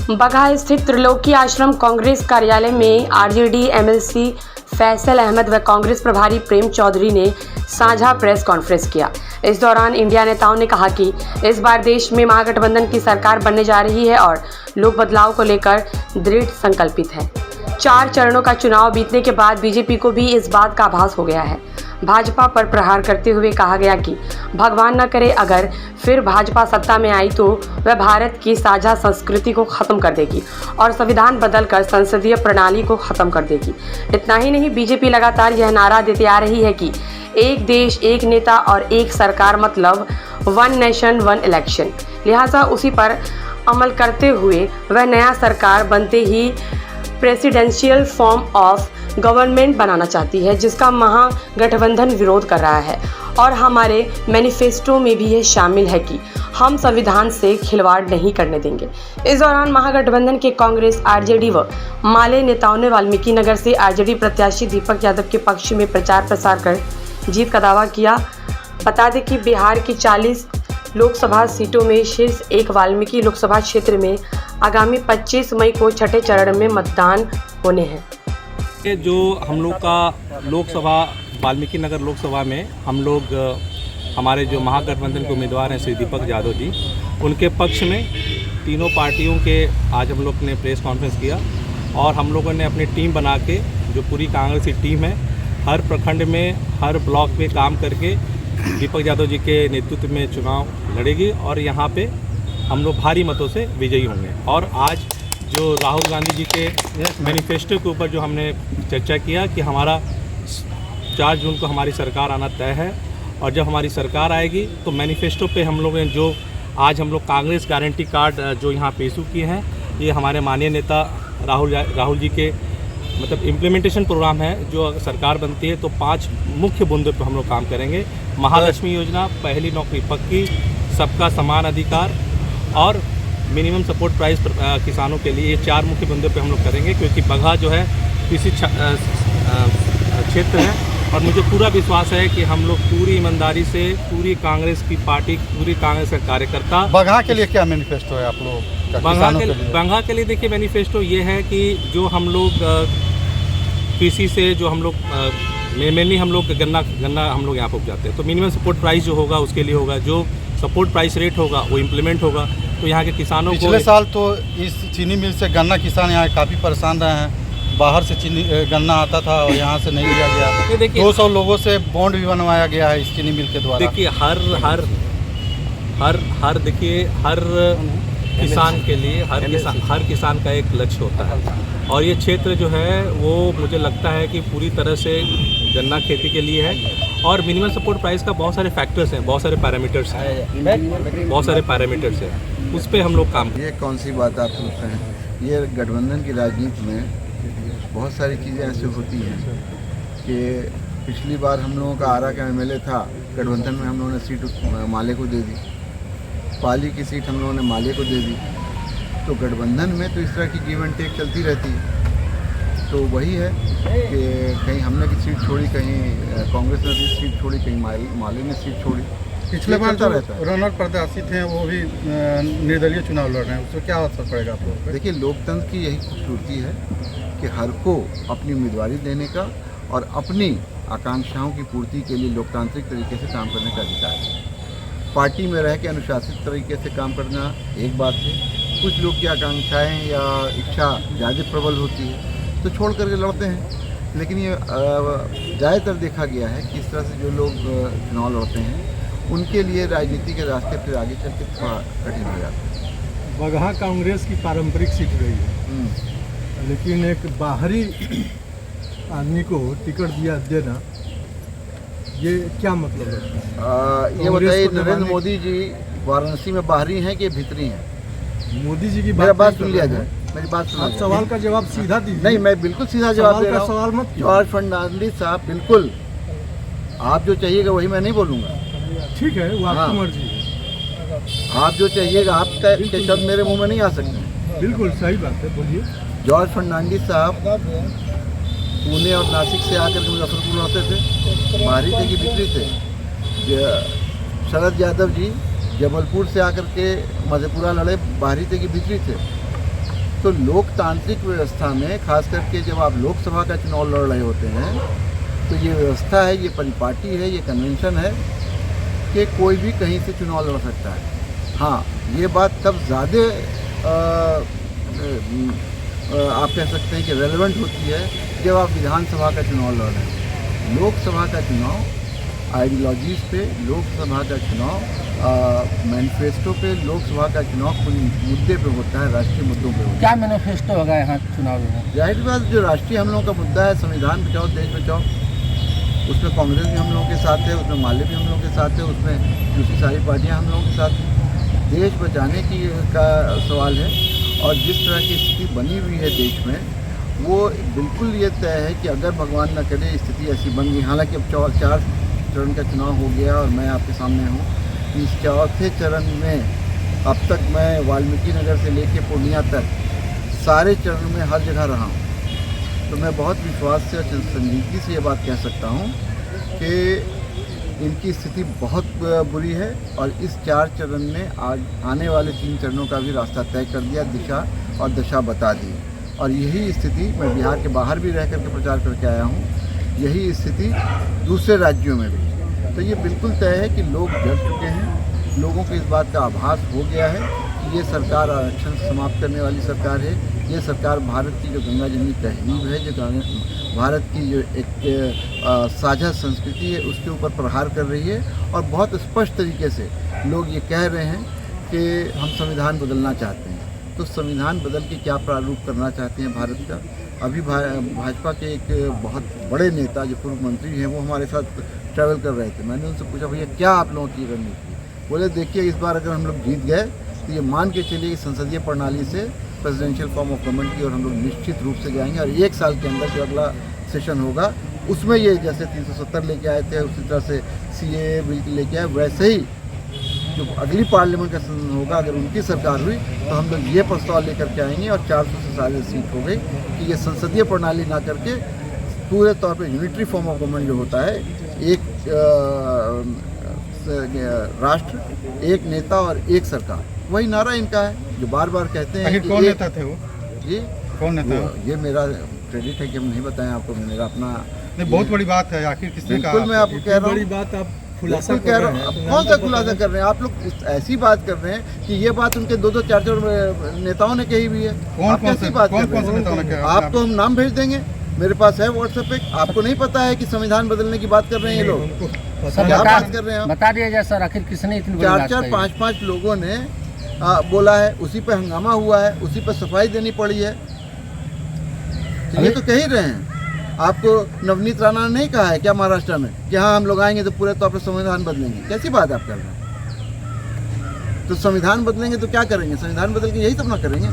बगहा स्थित त्रिलोकी आश्रम कांग्रेस कार्यालय में आरजेडी एमएलसी फैसल अहमद व कांग्रेस प्रभारी प्रेम चौधरी ने साझा प्रेस कॉन्फ्रेंस किया। इस दौरान इंडिया नेताओं ने कहा कि इस बार देश में महागठबंधन की सरकार बनने जा रही है और लोग बदलाव को लेकर दृढ़ संकल्पित हैं। 4 चरणों का चुनाव बीतने के बाद बीजेपी को भी इस बात का आभास हो गया है। भाजपा पर प्रहार करते हुए कहा गया कि भगवान न करे अगर फिर भाजपा सत्ता में आई तो वह भारत की साझा संस्कृति को खत्म कर देगी और संविधान बदलकर संसदीय प्रणाली को खत्म कर देगी। इतना ही नहीं, बीजेपी लगातार यह नारा देते आ रही है कि एक देश एक नेता और एक सरकार मतलब 1 नेशन 1 इलेक्शन। लिहाजा उसी पर अमल करते हुए वह नया सरकार बनते ही प्रेसिडेंशियल फॉर्म ऑफ गवर्नमेंट बनाना चाहती है, जिसका महागठबंधन विरोध कर रहा है। और हमारे मैनिफेस्टो में भी यह शामिल है कि हम संविधान से खिलवाड़ नहीं करने देंगे। इस दौरान महागठबंधन के कांग्रेस, आरजेडी व माले नेताओं ने वाल्मीकि नगर से आरजेडी प्रत्याशी दीपक यादव के पक्ष में प्रचार प्रसार कर जीत का दावा किया। बता दें कि बिहार की 40 लोकसभा सीटों में शीर्ष एक वाल्मीकि लोकसभा क्षेत्र में आगामी 25 मई को छठे चरण में मतदान होने हैं। जो हम लोग का लोकसभा वाल्मीकि नगर लोकसभा में हम लोग हमारे जो महागठबंधन के उम्मीदवार हैं श्री दीपक यादव जी, उनके पक्ष में तीनों पार्टियों के आज हम लोग ने प्रेस कॉन्फ्रेंस किया और हम लोगों ने अपनी टीम बना के, जो पूरी कांग्रेस की टीम है, हर प्रखंड में हर ब्लॉक में काम करके दीपक यादव जी के नेतृत्व में चुनाव लड़ेगी और यहाँ पे हम लोग भारी मतों से विजयी होंगे। और आज जो राहुल गांधी जी के मैनिफेस्टो के ऊपर जो हमने चर्चा किया कि हमारा 4 जून को हमारी सरकार आना तय है और जब हमारी सरकार आएगी तो मैनिफेस्टो पे हम लोग ने जो आज हम लोग कांग्रेस गारंटी कार्ड जो यहाँ पे इशू किए हैं, ये हमारे माननीय नेता राहुल जी के मतलब इम्प्लीमेंटेशन प्रोग्राम है। जो सरकार बनती है तो 5 मुख्य बुंदों पर हम लोग काम करेंगे। महालक्ष्मी योजना, पहली नौकरी पक्की, सबका समान अधिकार और मिनिमम सपोर्ट प्राइस किसानों के लिए, ये 4 मुख्य बिंदुओं पे हम लोग करेंगे। क्योंकि बगहा जो है कृषि क्षेत्र है और मुझे पूरा विश्वास है कि हम लोग पूरी ईमानदारी से पूरी कांग्रेस की पार्टी, पूरी कांग्रेस का कार्यकर्ता। बगहा के लिए क्या मैनिफेस्टो है आप लोग? बगहा के लिए देखिए मैनिफेस्टो ये है कि जो हम लोग कृषि से जो हम लोग मेनली हम लोग गन्ना हम लोग यहाँ पर उपजाते हैं, तो मिनिमम सपोर्ट प्राइस जो होगा उसके लिए होगा, जो सपोर्ट प्राइस रेट होगा वो इम्प्लीमेंट होगा। तो यहाँ के किसानों को पिछले साल तो इस चीनी मिल से गन्ना किसान यहाँ काफ़ी परेशान रहे हैं। बाहर से चीनी गन्ना आता था और यहाँ से नहीं लिया गया। 200 लोगों से बॉन्ड भी बनवाया गया है इस चीनी मिल के द्वारा। देखिए हर किसान के लिए हर किसान का एक लक्ष्य होता है और ये क्षेत्र जो है वो मुझे लगता है कि पूरी तरह से गन्ना खेती के लिए है। और मिनिमम सपोर्ट प्राइस का बहुत सारे फैक्टर्स हैं, बहुत सारे पैरामीटर्स हैं, उस पर हम लोग काम करें। ये कौन सी बात आप पूछ रहे हैं? ये गठबंधन की राजनीति में बहुत सारी चीज़ें ऐसी होती हैं कि पिछली बार हम लोगों का आरा का एमएलए था, गठबंधन में हम लोगों ने सीट माले को दे दी, पाली की सीट हम लोगों ने माले को दे दी। तो गठबंधन में तो इस तरह की गिव एंड टेक चलती रहती है। तो वही है कि कहीं हमने की सीट छोड़ी, कहीं कांग्रेस ने भी सीट छोड़ी, कहीं माले ने सीट छोड़ी। पिछले बार जो रनर प्रत्याशी थे वो भी निर्दलीय चुनाव लड़ रहे हैं, उससे क्या असर पड़ेगा आप लोगों पर? देखिए, लोकतंत्र की यही खूबसूरती है कि हर को अपनी उम्मीदवारी देने का और अपनी आकांक्षाओं की पूर्ति के लिए लोकतांत्रिक तरीके से काम करने का अधिकार है। पार्टी में रह के अनुशासित तरीके से काम करना एक बात है, कुछ लोग की आकांक्षाएँ या इच्छा ज़्यादा प्रबल होती है तो छोड़ करके लड़ते हैं। लेकिन ये ज़्यादातर देखा गया है कि इस तरह से जो लोग चुनाव लड़ते हैं उनके लिए राजनीति के रास्ते फिर आगे चल के थोड़ा कठिन हो जाता है। बगहा कांग्रेस की पारंपरिक सीट रही है, लेकिन एक बाहरी आदमी को टिकट देना ये क्या मतलब है? ये बताइए, नरेंद्र मोदी जी वाराणसी में बाहरी हैं कि भीतरी हैं? मोदी जी की बात सुन लिया जाए, मेरी बात सुन। सवाल का जवाब सीधा दीजिए। नहीं, मैं बिल्कुल सीधा जवाब दे रहा हूँ। सवाल मत। जॉर्ज फर्नांडिस साहब, बिल्कुल आप जो चाहिएगा वही मैं नहीं बोलूँगा। ठीक है, वो आपकी मर्जी है। आप जो चाहिएगा, आपका शब्द मेरे मुंह में नहीं आ सकते। बिल्कुल सही बात है, बोलिए। जॉर्ज फर्नांडिस साहब पुणे और नासिक से आकर के मुजफ्फरपुर रहते थे, बाहरी थे कि भीतरी थे। शरद यादव जी जबलपुर से आकर के मधेपुरा लड़े, बाहरी थे कि भीतरी थे? तो लोकतांत्रिक व्यवस्था में खास करके जब आप लोकसभा का चुनाव लड़ रहे होते हैं तो ये व्यवस्था है, ये परिपाटी है, ये कन्वेंशन है कि कोई भी कहीं से चुनाव लड़ सकता है। हाँ, ये बात तब ज़्यादा आप कह सकते हैं कि रेलेवेंट होती है जब आप विधानसभा का चुनाव लड़ रहे हैं। लोकसभा का चुनाव आइडियोलॉजीज़ पे, लोकसभा का चुनाव मैनिफेस्टो पे, लोकसभा का चुनाव कुछ मुद्दे पे होता है, राष्ट्रीय मुद्दों पे होता है। क्या मैनिफेस्टो होगा यहाँ चुनाव में? जाहिर बात, जो राष्ट्रीय हम लोगों का मुद्दा है संविधान बचाओ देश बचाओ, उसमें कांग्रेस भी हम लोगों के साथ है, उसमें माले भी हम लोगों के साथ है, उसमें दूसरी सारी पार्टियां हम लोगों के साथ हैं। देश बचाने की का सवाल है और जिस तरह की स्थिति बनी हुई है देश में, वो बिल्कुल ये तय है कि अगर भगवान न करे स्थिति ऐसी बन गई, हालांकि अब 4 चरण का चुनाव हो गया और मैं आपके सामने हूँ, इस 4थे चरण में अब तक मैं वाल्मीकि नगर से लेके पूर्णिया तक सारे चरण में हर जगह रहा हूँ। तो मैं बहुत विश्वास से और संजीदगी से ये बात कह सकता हूँ कि इनकी स्थिति बहुत बुरी है और इस 4 चरण ने आने वाले 3 चरणों का भी रास्ता तय कर दिया, दिशा और दशा बता दी। और यही स्थिति, मैं बिहार के बाहर भी रह करके प्रचार करके आया हूँ, यही स्थिति दूसरे राज्यों में भी। तो ये बिल्कुल तय है कि लोग जग चुके हैं, लोगों को इस बात का आभास हो गया है कि ये सरकार आरक्षण समाप्त करने वाली सरकार है। ये सरकार भारत की जो गंगा जमनी तहजीब है, जो भारत की जो एक साझा संस्कृति है, उसके ऊपर प्रहार कर रही है। और बहुत स्पष्ट तरीके से लोग ये कह रहे हैं कि हम संविधान बदलना चाहते हैं। तो संविधान बदल के क्या प्रारूप करना चाहते हैं भारत का? अभी भाजपा के एक बहुत बड़े नेता जो पूर्व मंत्री हैं, वो हमारे साथ ट्रैवल कर रहे थे। मैंने उनसे पूछा, भैया क्या आप लोगों की रणनीति? बोले देखिए, इस बार अगर हम लोग जीत गए तो ये मान के चलिए कि संसदीय प्रणाली से प्रेसिडेंशियल फॉर्म ऑफ गवर्नमेंट की और हम लोग निश्चित रूप से जाएंगे और 1 साल के अंदर जो अगला सेशन होगा उसमें ये जैसे 370 लेके आए थे, उसी तरह से CAA बिल लेके आए, वैसे ही जो अगली पार्लियामेंट का सेशन होगा, अगर उनकी सरकार हुई तो हम लोग ये प्रस्ताव लेकर के आएंगे और 400 से ज़्यादा सीट हो गई कि ये संसदीय प्रणाली ना करके पूरे तौर पे यूनिटरी फॉर्म ऑफ गवर्नमेंट जो होता है, एक राष्ट्र, एक नेता और एक सरकार, वही नारा इनका है जो बार बार कहते हैं। कौन नेता थे वो? जी कौन नेता? ये मेरा क्रेडिट है कि हम नहीं बताएं आपको, मेरा अपना नहीं, बहुत बड़ी बात है, आखिर किसने कहा? बिल्कुल मैं आपको कह रहा हूँ, बड़ी बात आप खुलासा बिल्कुल कह रहा हूँ। कौन सा खुलासा कर रहे हैं आप लोग? ऐसी बात कर रहे हैं कि ये बात उनके 2-2, 4-4 नेताओं ने कही हुई है। कौन कौन से नेताओं ने कहा? आपको हम नाम भेज देंगे, मेरे पास है व्हाट्सएप पे। आपको नहीं पता है कि संविधान बदलने की बात कर रहे हैं ये लोग? क्या बात कर रहे हैं? बता दिया जाए सर, आखिर किसने इतनी बड़ी बात 4-4, 5-5 लोगों ने बोला है, उसी पे हंगामा हुआ है, उसी पे सफाई देनी पड़ी है। तो ये तो कह ही रहे हैं। आपको नवनीत राणा ने नहीं कहा है क्या महाराष्ट्र में कि हाँ हम लोग आएंगे तो पूरे तौर पर संविधान बदलेंगे? कैसी बात आप कर रहे हैं? तो संविधान बदलेंगे तो क्या करेंगे? संविधान बदल के यही तो अपना करेंगे।